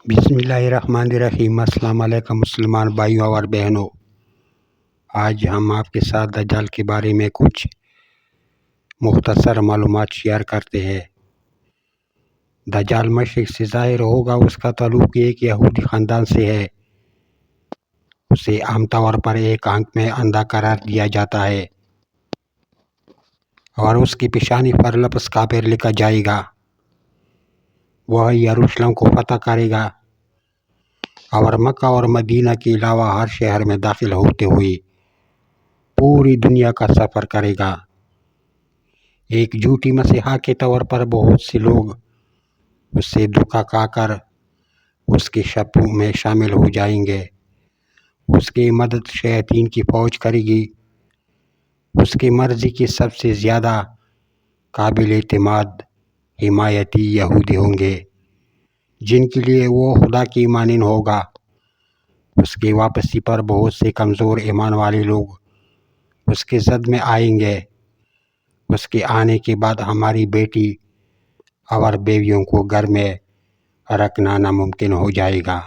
بسم اللہ الرحمن الرحیم۔ السلام علیکم مسلمان بھائیوں اور بہنوں، آج ہم آپ کے ساتھ دجال کے بارے میں کچھ مختصر معلومات شیئر کرتے ہیں۔ دجال مشرق سے ظاہر ہوگا۔ اس کا تعلق ایک یہودی خاندان سے ہے۔ اسے عام طور پر ایک آنکھ میں اندھا قرار دیا جاتا ہے اور اس کی پیشانی پر لفظ کافر لکھا جائے گا۔ وہ یروشلم کو فتح کرے گا اور مکہ اور مدینہ کے علاوہ ہر شہر میں داخل ہوتے ہوئے پوری دنیا کا سفر کرے گا۔ ایک جھوٹی مسیحا کے طور پر بہت سے لوگ اس سے دھوکہ کھا کر اس کے شبوں میں شامل ہو جائیں گے۔ اس کی مدد شیاطین کی فوج کرے گی۔ اس کی مرضی کے سب سے زیادہ قابل اعتماد حمایتی یہودی ہوں گے، جن کے لیے وہ خدا کی مانند ہوگا۔ اس کی واپسی پر بہت سے کمزور ایمان والے لوگ اس کے زد میں آئیں گے۔ اس کے آنے کے بعد ہماری بیٹی اور بیویوں کو گھر میں رکھنا ناممکن ہو جائے گا۔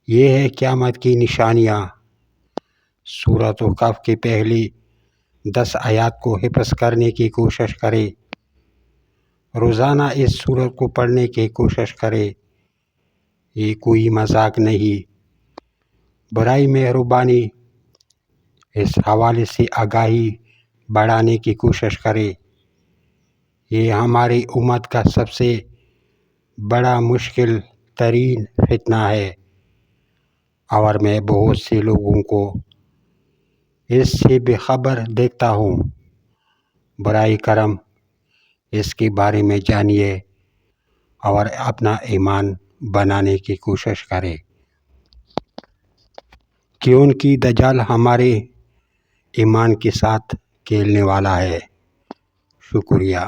یہ ہے قیامت کی نشانیاں۔ سورۃ کہف کی پہلی 10 آیات کو حفظ کرنے کی کوشش کرے۔ روزانہ اس سورت کو پڑھنے کی کوشش کرے۔ یہ کوئی مذاق نہیں۔ برائے مہربانی اس حوالے سے آگاہی بڑھانے کی کوشش کرے۔ یہ ہماری امت کا سب سے بڑا مشکل ترین فتنہ ہے اور میں بہت سے لوگوں کو اس سے بے خبر دیکھتا ہوں۔ برائے کرم اس کے بارے میں جانیے اور اپنا ایمان بنانے کی کوشش کرے، کیونکہ دجال ہمارے ایمان کے ساتھ کھیلنے والا ہے۔ شکریہ۔